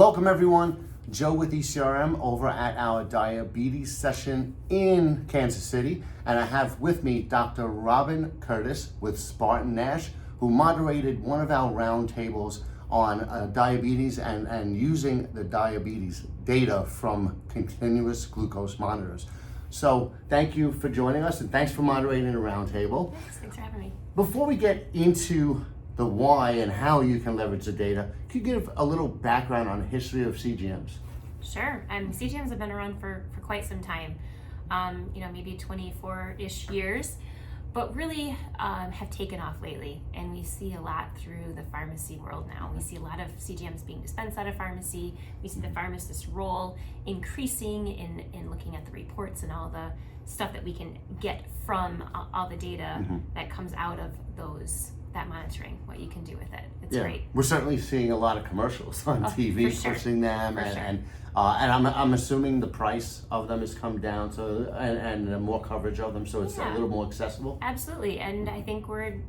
Welcome everyone, Joe with ECRM over at our diabetes session in Kansas City, and I have with me Dr. Robin Curtis with SpartanNash, who moderated one of our roundtables on diabetes and using the diabetes data from continuous glucose monitors. So thank you for joining us and thanks for moderating the roundtable. Thanks for having me. Before we get into the why and how you can leverage the data, could you give a little background on the history of CGMs? Sure. CGMs have been around for quite some time, maybe 24-ish years, but really have taken off lately. And we see a lot through the pharmacy world now. We see a lot of CGMs being dispensed out of pharmacy. We see the pharmacist's role increasing in looking at the reports and all the stuff that we can get from all the data that comes out of that monitoring, what you can do with it. It's great. We're certainly seeing a lot of commercials on TV pushing them, and I'm assuming the price of them has come down, so and more coverage of them, so it's a little more accessible. Absolutely, and I think we're,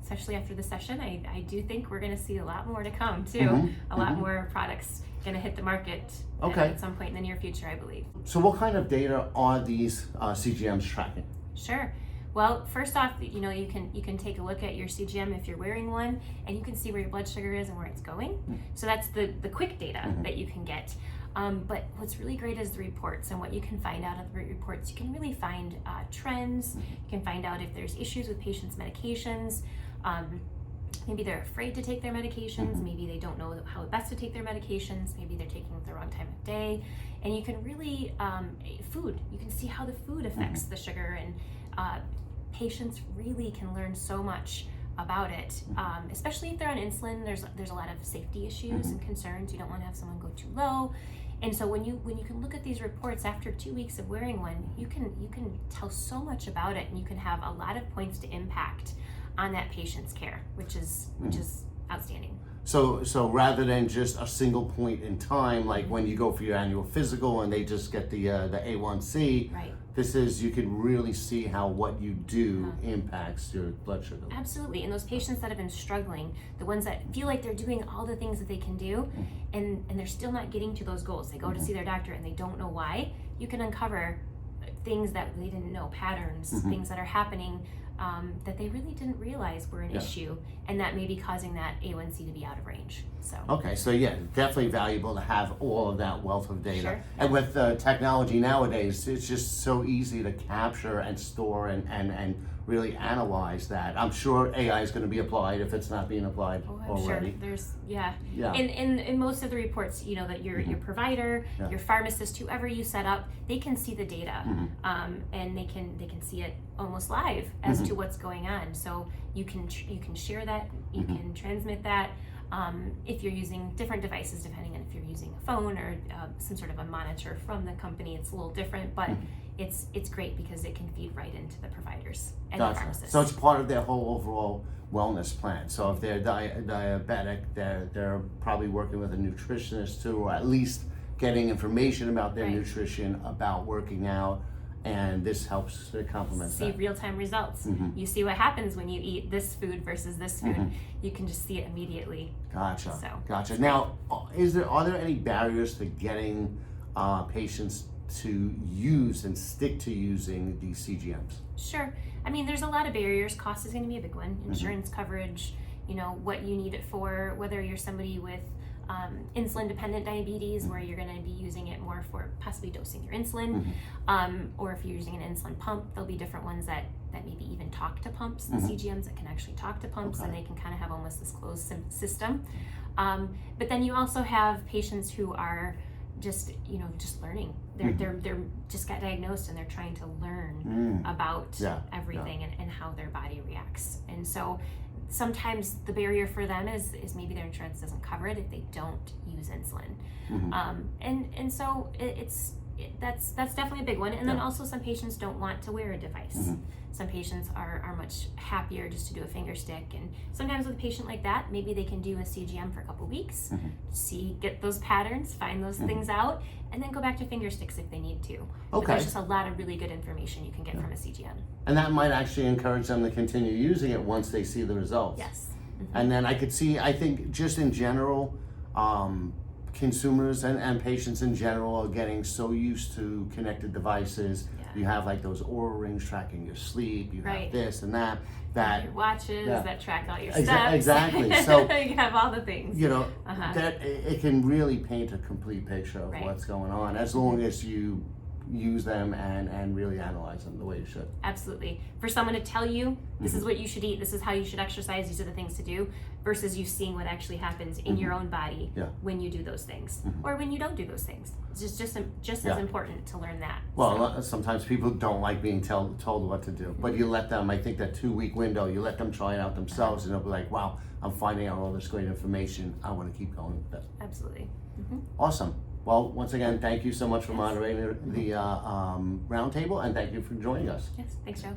especially after the session, I do think we're going to see a lot more to come too. A lot more products going to hit the market at some point in the near future, I believe. So what kind of data are these CGMs tracking? Sure. Well, first off, you can take a look at your CGM if you're wearing one, and you can see where your blood sugar is and where it's going. So that's the quick data that you can get. But what's really great is the reports, and what you can find out of the reports. You can really find trends. You can find out if there's issues with patients' medications. Maybe they're afraid to take their medications. Maybe they don't know how best to take their medications. Maybe they're taking them at the wrong time of day. And you can really, food, you can see how the food affects the sugar, and patients really can learn so much about it, especially if they're on insulin. There's a lot of safety issues and concerns. You don't want to have someone go too low. And so when you can look at these reports after 2 weeks of wearing one, you can tell so much about it, and you can have a lot of points to impact on that patient's care, which is outstanding. So rather than just a single point in time, like when you go for your annual physical and they just get the A1C, right. This is, you can really see how what you do impacts your blood sugar. Absolutely, and those patients that have been struggling, the ones that feel like they're doing all the things that they can do, and they're still not getting to those goals. They go to see their doctor and they don't know why. You can uncover things that they didn't know, patterns, things that are happening that they really didn't realize were an issue, and that may be causing that A1C to be out of range. So Definitely valuable to have all of that wealth of data. Sure. And with technology nowadays, it's just so easy to capture and store and really analyze that. I'm sure AI is going to be applied if it's not being applied already. Sure. There's in most of the reports, that your provider, your pharmacist, whoever you set up, they can see the data, and they can see it almost live as to what's going on. So you can share that, you can transmit that. If you're using different devices, depending on if you're using a phone or some sort of a monitor from the company, it's a little different, but it's great because it can feed right into the providers and the pharmacists. So it's part of their whole overall wellness plan. So if they're diabetic, they're probably working with a nutritionist too, or at least getting information about their nutrition, about working out. And this helps to complement that. See real-time results. You see what happens when you eat this food versus this food. You can just see it immediately. Gotcha. Gotcha. Now, are there any barriers to getting patients to use and stick to using these CGMs? Sure. There's a lot of barriers. Cost is going to be a big one. Insurance coverage, what you need it for, whether you're somebody with insulin-dependent diabetes, where you're going to be using it more for possibly dosing your insulin, or if you're using an insulin pump, there'll be different ones that maybe even talk to pumps, the CGMs that can actually talk to pumps, and they can kind of have almost this closed system. But then you also have patients who are just learning. They're just got diagnosed and they're trying to learn about everything and how their body reacts. And so sometimes the barrier for them is maybe their insurance doesn't cover it if they don't use insulin. And so that's definitely a big one. And then also some patients don't want to wear a device. Some patients are much happier just to do a finger stick, and sometimes with a patient like that, maybe they can do a CGM for a couple weeks, get those patterns, find those things out, and then go back to finger sticks if they need to. But there's just a lot of really good information you can get from a CGM. And that might actually encourage them to continue using it once they see the results. Yes. And then I think just in general, consumers and patients in general are getting so used to connected devices. Yeah. You have like those Oura rings tracking your sleep, you Right. have this and that. Your watches that track all your steps. Exactly. So you have all the things. you know, that it can really paint a complete picture of Right. what's going on as long as you use them and really analyze them the way you should. Absolutely. For someone to tell you, this is what you should eat, this is how you should exercise, these are the things to do, versus you seeing what actually happens in your own body when you do those things, or when you don't do those things. It's just as important to learn that. Well, sometimes people don't like being told what to do, but you let them, I think that 2-week window, you let them try it out themselves and they'll be like, wow, I'm finding out all this great information. I want to keep going with it. Absolutely. Awesome. Well, once again, thank you so much for moderating the roundtable, and thank you for joining us. Yes, thanks, Joe.